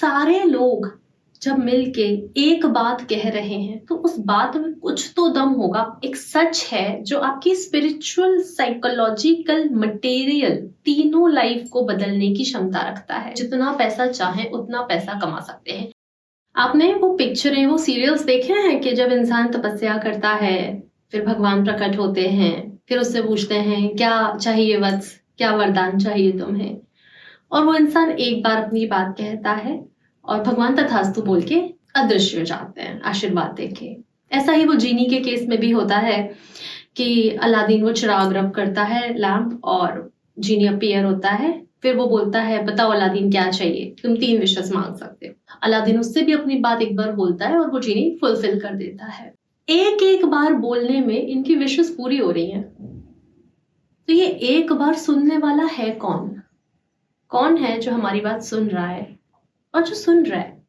सारे लोग जब मिलके एक बात कह रहे हैं तो उस बात में कुछ तो दम होगा। एक सच है जो आपकी स्पिरिचुअल, साइकोलॉजिकल, मटेरियल तीनों लाइफ को बदलने की क्षमता रखता है। जितना पैसा चाहे उतना पैसा कमा सकते हैं। आपने वो पिक्चरें, वो सीरियल्स देखे हैं कि जब इंसान तपस्या करता है फिर भगवान प्रकट होते हैं, फिर उससे पूछते हैं क्या चाहिए वत्स, क्या वरदान चाहिए तुम्हें, और वो इंसान एक बार अपनी बात कहता है और भगवान तथास्तु बोल के अदृश्य हो जाते हैं आशीर्वाद देके। ऐसा ही वो जीनी के केस में भी होता है कि अलादीन वो चिराग रब करता है लैंप और जीनी अपीयर होता है। फिर वो बोलता है बताओ अलादीन क्या चाहिए, तुम 3 विशेस मांग सकते हो। अलादीन उससे भी अपनी बात एक बार बोलता है और वो जीनी फुलफिल कर देता है। एक एक बार बोलने में इनकी विशेस पूरी हो रही हैं। तो ये एक बार सुनने वाला है कौन? कौन है जो हमारी बात सुन रहा है? और जो सुन रहा है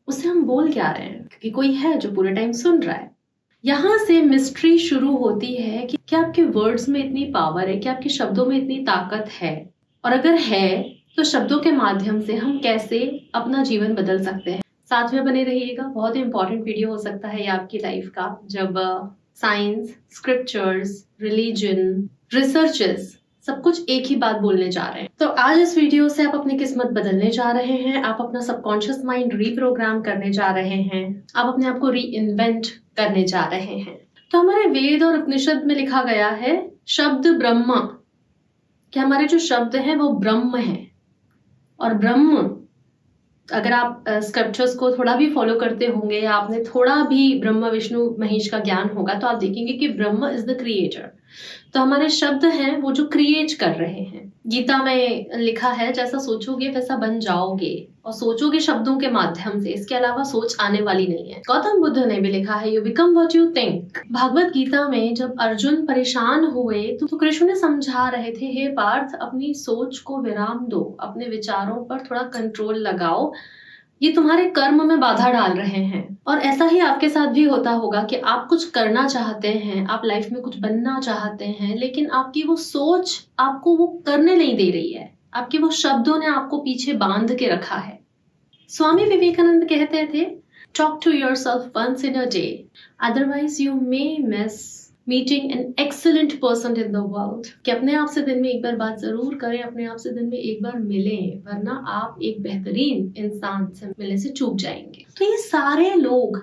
उसे हम बोल क्या रहे हैं? क्योंकि कोई है जो पूरे टाइम सुन रहा है। यहाँ से मिस्ट्री शुरू होती है कि क्या आपके वर्ड्स में इतनी पावर है, क्या आपके शब्दों में इतनी ताकत है, और अगर है तो शब्दों के माध्यम से हम कैसे अपना जीवन बदल सकते हैं। साथ में बने रहिएगा, बहुत ही इंपॉर्टेंट वीडियो हो सकता है ये आपकी लाइफ का, जब साइंस, स्क्रिप्चर्स, रिलीजन, रिसर्चेस सब कुछ एक ही बात बोलने जा रहे हैं। तो आज इस वीडियो से आप अपनी किस्मत बदलने जा रहे हैं, आप अपना सबकॉन्शियस माइंड रीप्रोग्राम करने जा रहे हैं, आप अपने आप को री इन्वेंट करने जा रहे हैं। तो हमारे वेद और उपनिषद में लिखा गया है शब्द ब्रह्म, कि हमारे जो शब्द हैं वो ब्रह्म है। और ब्रह्म, अगर आप स्क्रिप्चर्स को थोड़ा भी फॉलो करते होंगे या आपने थोड़ा भी ब्रह्मा विष्णु महेश का ज्ञान होगा तो आप देखेंगे कि ब्रह्म इज द क्रिएटर। तो हमारे शब्द हैं वो जो क्रिएट कर रहे हैं। गीता में लिखा है जैसा सोचोगे वैसा बन जाओगे, और सोचोगे शब्दों के माध्यम से, इसके अलावा सोच आने वाली नहीं है। गौतम बुद्ध ने भी लिखा है you become what you think. Bhagavad Gita में जब अर्जुन परेशान हुए तो कृष्ण ने समझा रहे थे हे पार्थ, अपनी सोच को विराम दो, अपने विचारों पर थोड़ा कंट्रोल लगाओ, ये तुम्हारे कर्म में बाधा डाल रहे हैं। और ऐसा ही आपके साथ भी होता होगा कि आप कुछ करना चाहते हैं, आप लाइफ में कुछ बनना चाहते हैं, लेकिन आपकी वो सोच आपको वो करने नहीं दे रही है, आपके वो शब्दों ने आपको पीछे बांध के रखा है। स्वामी विवेकानंद कहते थे talk to yourself once in a day, otherwise you may miss meeting an excellent person in the world. कि अपने आप से दिन में एक बार बात जरूर करें, अपने आप से दिन में एक बार मिलें, वरना आप एक बेहतरीन इंसान से मिलने से चूक जाएंगे। तो ये सारे लोग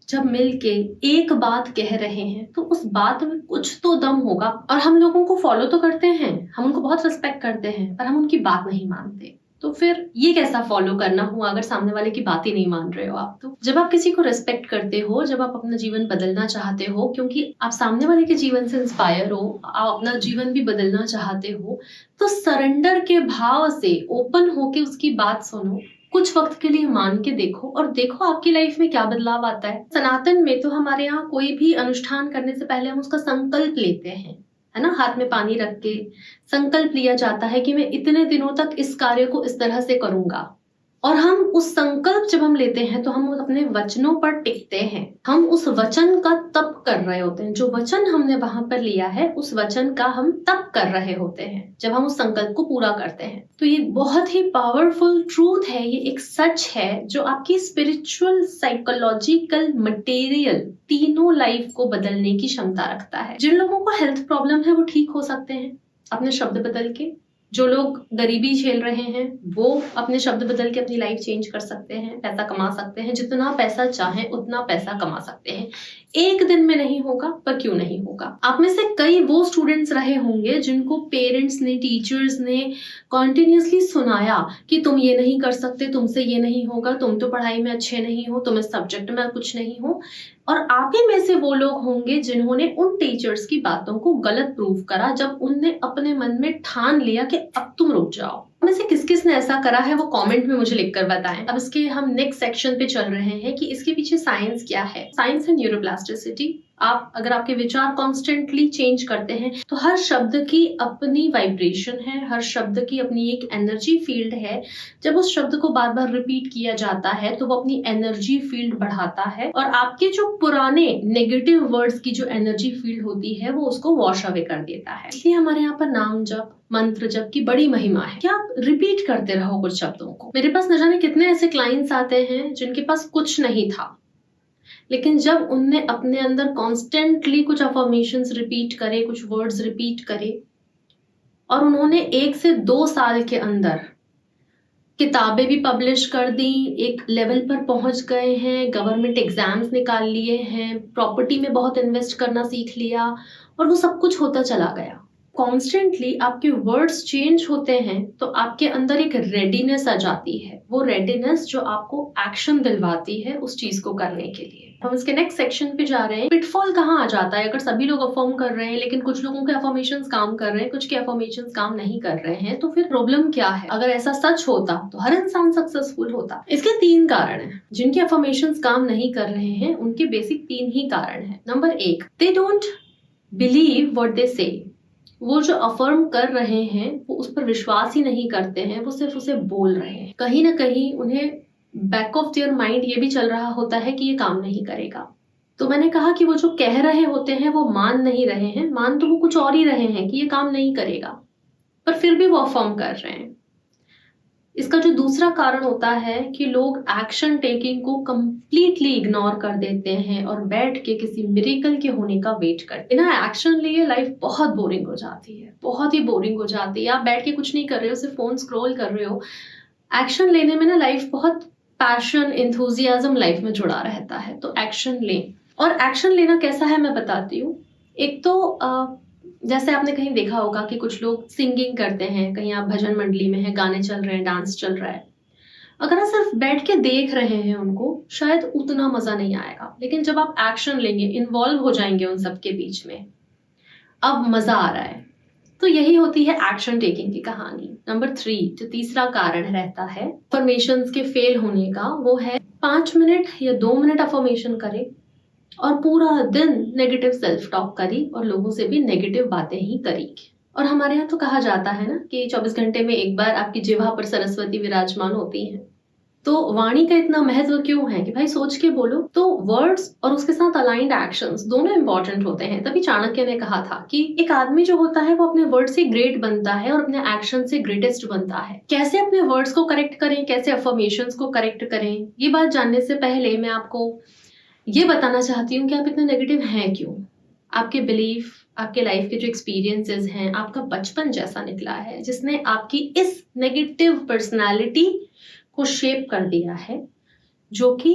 जब मिलके एक बात कह रहे हैं तो उस बात में कुछ तो दम होगा। और हम लोगों को फॉलो तो करते हैं, हम उनको बहुत रिस्पेक्ट करते हैं, पर हम उनकी बात नहीं मानते। तो फिर ये कैसा फॉलो करना हुआ अगर सामने वाले की बात ही नहीं मान रहे हो आप? तो जब आप किसी को रिस्पेक्ट करते हो, जब आप अपना जीवन बदलना चाहते हो, क्योंकि आप सामने वाले के जीवन से इंस्पायर हो, आप अपना जीवन भी बदलना चाहते हो, तो सरेंडर के भाव से ओपन होके उसकी बात सुनो, कुछ वक्त के लिए मान के देखो, और देखो आपकी लाइफ में क्या बदलाव आता है। सनातन में तो हमारे यहाँ कोई भी अनुष्ठान करने से पहले हम उसका संकल्प लेते हैं, है ना, हाथ में पानी रख के संकल्प लिया जाता है कि मैं इतने दिनों तक इस कार्य को इस तरह से करूंगा। और हम उस संकल्प जब हम लेते हैं तो हम अपने वचनों पर टिकते हैं, हम उस वचन का तप कर रहे होते हैं। जो वचन हमने वहां पर लिया है उस वचन का हम तप कर रहे होते हैं जब हम उस संकल्प को पूरा करते हैं। तो ये बहुत ही पावरफुल ट्रूथ है, ये एक सच है जो आपकी स्पिरिचुअल, साइकोलॉजिकल, मटेरियल तीनों लाइफ को बदलने की क्षमता रखता है। जिन लोगों को हेल्थ प्रॉब्लम है वो ठीक हो सकते हैं अपने शब्द बदल के, जो लोग गरीबी झेल रहे हैं वो अपने शब्द बदल के अपनी लाइफ चेंज कर सकते हैं, पैसा कमा सकते हैं, जितना पैसा चाहें उतना पैसा कमा सकते हैं। एक दिन में नहीं होगा पर क्यों नहीं होगा। आप में से कई वो स्टूडेंट्स रहे होंगे जिनको पेरेंट्स ने, टीचर्स ने कॉन्टिन्यूसली सुनाया कि तुम ये नहीं कर सकते, तुमसे ये नहीं होगा, तुम तो पढ़ाई में अच्छे नहीं हो, तुम इस सब्जेक्ट में कुछ नहीं हो। और आप ही में से वो लोग होंगे जिन्होंने उन टीचर्स की बातों को गलत प्रूव करा जब उनने अपने मन में ठान लिया कि अब तुम रुक जाओ। में से किस किस ने ऐसा करा है वो कमेंट में मुझे लिखकर बताएं। अब इसके हम नेक्स्ट सेक्शन पे चल रहे हैं कि इसके पीछे साइंस क्या है। Science and neuroplasticity. आप अगर आपके विचार कॉन्स्टेंटली चेंज करते हैं तो हर शब्द की अपनी वाइब्रेशन है, हर शब्द की अपनी एक एनर्जी फील्ड है। जब उस शब्द को बार बार रिपीट किया जाता है तो वो अपनी एनर्जी फील्ड बढ़ाता है और आपके जो पुराने नेगेटिव वर्ड्स की जो एनर्जी फील्ड होती है वो उसको वॉश अवे कर देता है। इसलिए हमारे यहाँ पर नाम जप, मंत्र जप की बड़ी महिमा है कि आप रिपीट करते रहो कुछ शब्दों को। मेरे पास न जाने कितने ऐसे क्लाइंट्स आते हैं जिनके पास कुछ नहीं था, लेकिन जब उनने अपने अंदर कॉन्स्टेंटली कुछ अफर्मेशंस रिपीट करे, कुछ वर्ड्स रिपीट करे, और उन्होंने 1 से 2 साल के अंदर किताबें भी पब्लिश कर दी, एक लेवल पर पहुंच गए हैं, गवर्नमेंट एग्जाम्स निकाल लिए हैं, प्रॉपर्टी में बहुत इन्वेस्ट करना सीख लिया, और वो सब कुछ होता चला गया। कॉन्स्टेंटली आपके वर्ड्स चेंज होते हैं तो आपके अंदर एक रेडीनेस आ जाती है, वो रेडीनेस जो आपको एक्शन दिलवाती है उस चीज को करने के लिए। हम इसके नेक्स्ट सेक्शन पे जा रहे हैं। पिटफॉल कहाँ आ जाता है? अगर सभी लोग अफर्म कर रहे हैं लेकिन कुछ लोगों के अफर्मेशंस काम कर रहे हैं, कुछ के अफर्मेशंस काम नहीं कर रहे हैं, तो फिर प्रॉब्लम क्या है? अगर ऐसा सच होता तो हर इंसान सक्सेसफुल होता। इसके 3 कारण हैं। जिनके अफर्मेशंस काम नहीं कर रहे हैं उनके बेसिक 3 ही कारण हैं। Number 1, they don't believe what they से। वो जो अफर्म कर रहे हैं वो उस पर विश्वास ही नहीं करते हैं, वो सिर्फ उसे बोल रहे हैं। कहीं ना कहीं उन्हें बैक ऑफ देयर माइंड ये भी चल रहा होता है कि ये काम नहीं करेगा। तो मैंने कहा कि वो जो कह रहे होते हैं वो मान नहीं रहे हैं, मान तो वो कुछ और ही रहे हैं कि ये काम नहीं करेगा, पर फिर भी वो अफर्म कर रहे हैं। इसका जो दूसरा कारण होता है कि लोग एक्शन टेकिंग को कंप्लीटली इग्नोर कर देते हैं और बैठ के किसी मिरेकल के होने का वेट करते हैं। बिना एक्शन लिए लाइफ बहुत बोरिंग हो जाती है, बहुत ही बोरिंग हो जाती है। आप बैठ के कुछ नहीं कर रहे हो, सिर्फ फोन स्क्रॉल कर रहे हो। एक्शन लेने में ना लाइफ बहुत पैशन, एंथुजियाज्म लाइफ में जुड़ा रहता है, तो एक्शन लें। और एक्शन लेना कैसा है मैं बताती हूँ। एक तो जैसे आपने कहीं देखा होगा कि कुछ लोग सिंगिंग करते हैं, कहीं आप भजन मंडली में हैं, गाने चल रहे हैं, डांस चल रहा है। अगर आप सिर्फ बैठ के देख रहे हैं उनको, शायद उतना मजा नहीं आएगा, लेकिन जब आप एक्शन लेंगे, इन्वॉल्व हो जाएंगे उन सबके बीच में, अब मजा आ रहा है। तो यही होती है एक्शन टेकिंग की कहानी। नंबर 3, जो तीसरा कारण रहता है अफर्मेशंस के फेल होने का, वो है 5 मिनट या 2 मिनट अफर्मेशन करें और पूरा दिन नेगेटिव सेल्फ टॉक करी और लोगों से भी नेगेटिव बातें ही करी। और हमारे यहाँ तो कहा जाता है ना कि 24 घंटे में एक बार आपकी जिह्वा पर सरस्वती विराजमान होती हैं। तो वाणी का इतना महत्व क्यों है कि भाई सोच के बोलो। तो वर्ड्स और उसके साथ अलाइंड एक्शंस दोनों इंपॉर्टेंट होते हैं। तभी चाणक्य ने कहा था कि एक आदमी जो होता है वो अपने वर्ड से ग्रेट बनता है और अपने एक्शन से ग्रेटेस्ट बनता है। कैसे अपने वर्ड्स को करेक्ट करें, कैसे अफर्मेशंस को करेक्ट करें, ये बात जानने से पहले मैं आपको ये बताना चाहती हूँ कि आप इतने नेगेटिव हैं क्यों। आपके बिलीफ, आपके लाइफ के जो एक्सपीरियंसेस हैं, आपका बचपन जैसा निकला है जिसने आपकी इस नेगेटिव पर्सनालिटी को शेप कर दिया है, जो कि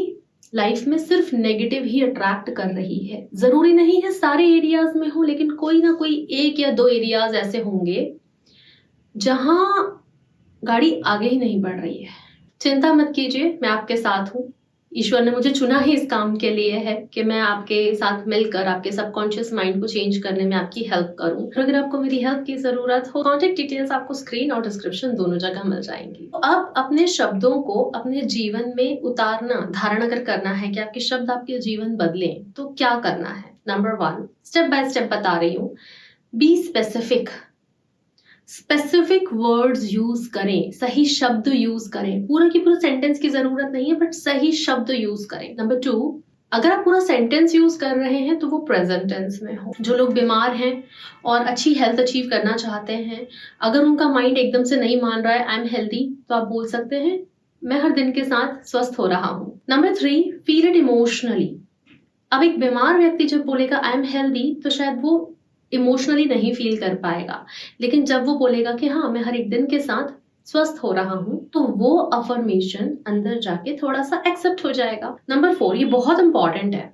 लाइफ में सिर्फ नेगेटिव ही अट्रैक्ट कर रही है। जरूरी नहीं है सारे एरियाज में हो, लेकिन कोई ना कोई 1 या 2 एरियाज ऐसे होंगे जहां गाड़ी आगे ही नहीं बढ़ रही है। चिंता मत कीजिए, मैं आपके साथ हूँ। ईश्वर ने मुझे चुना ही इस काम के लिए है कि मैं आपके साथ मिलकर आपके सबकॉन्शियस माइंड को चेंज करने में आपकी हेल्प करूं। अगर आपको मेरी हेल्प की जरूरत हो, कॉन्टेक्ट डिटेल्स आपको स्क्रीन और डिस्क्रिप्शन दोनों जगह मिल जाएंगी। तो अब अपने शब्दों को अपने जीवन में उतारना, धारण अगर करना है कि आपके शब्द आपके जीवन बदलें, तो क्या करना है? नंबर 1, स्टेप बाय स्टेप बता रही हूँ। बी स्पेसिफिक वर्ड्स यूज करें, सही शब्द यूज करें। पूरा की पूरा सेंटेंस की जरूरत नहीं है, बट सही शब्द यूज करें। नंबर 2, अगर आप पूरा सेंटेंस यूज कर रहे हैं तो वो प्रेजेंट टेंस में हो। जो लोग बीमार हैं और अच्छी हेल्थ अचीव करना चाहते हैं, अगर उनका माइंड एकदम से नहीं मान रहा है आई एम हेल्दी, तो आप बोल सकते हैं मैं हर दिन के साथ स्वस्थ हो रहा हूँ। Number 3, feel it emotionally. अब एक बीमार व्यक्ति जब बोलेगा आई एम हेल्दी, तो शायद वो इमोशनली नहीं फील कर पाएगा, लेकिन जब वो बोलेगा कि हाँ मैं हर एक दिन के साथ स्वस्थ हो रहा हूँ, तो वो अफर्मेशन अंदर जाके थोड़ा सा एक्सेप्ट हो जाएगा। नंबर 4, ये बहुत इंपॉर्टेंट है,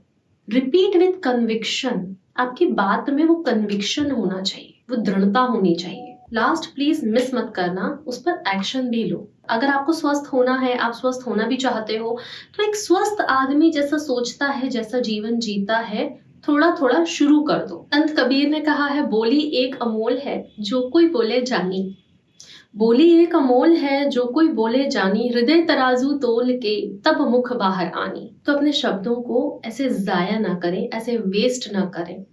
रिपीट विद कन्विक्शन। आपकी बात में वो कन्विक्शन होना चाहिए, वो दृढ़ता होनी चाहिए। लास्ट, प्लीज मिस मत करना, उस पर एक्शन भी लो। अगर आपको स्वस्थ होना है, आप स्वस्थ होना भी चाहते हो, तो एक स्वस्थ आदमी जैसा सोचता है, जैसा जीवन जीता है, थोड़ा थोड़ा शुरू कर दो। संत कबीर ने कहा है, बोली एक अमोल है जो कोई बोले जानी। बोली एक अमोल है जो कोई बोले जानी, हृदय तराजू तोल के तब मुख बाहर आनी। तो अपने शब्दों को ऐसे जाया ना करें, ऐसे वेस्ट ना करें,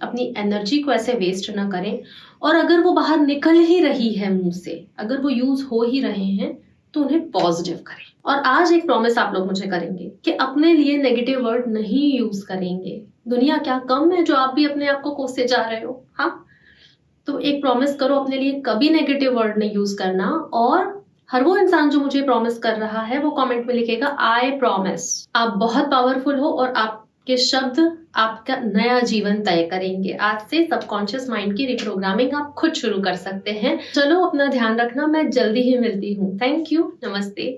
अपनी एनर्जी को ऐसे वेस्ट ना करें। और अगर वो बाहर निकल ही रही है मुंह से, अगर वो यूज हो ही रहे हैं, तो उन्हें पॉजिटिव करें। और आज एक प्रॉमिस आप लोग मुझे करेंगे कि अपने लिए नेगेटिव वर्ड नहीं यूज करेंगे। दुनिया क्या कम है जो आप भी अपने आप को कोसते जा रहे हो। हाँ, तो एक प्रॉमिस करो अपने लिए, कभी नेगेटिव वर्ड नहीं यूज करना। और हर वो इंसान जो मुझे प्रॉमिस कर रहा है वो कमेंट में लिखेगा आई प्रॉमिस। आप बहुत पावरफुल हो और आपके शब्द आपका नया जीवन तय करेंगे। आज से सबकॉन्शियस माइंड की रिप्रोग्रामिंग आप खुद शुरू कर सकते हैं। चलो अपना ध्यान रखना, मैं जल्दी ही मिलती हूँ। थैंक यू, नमस्ते।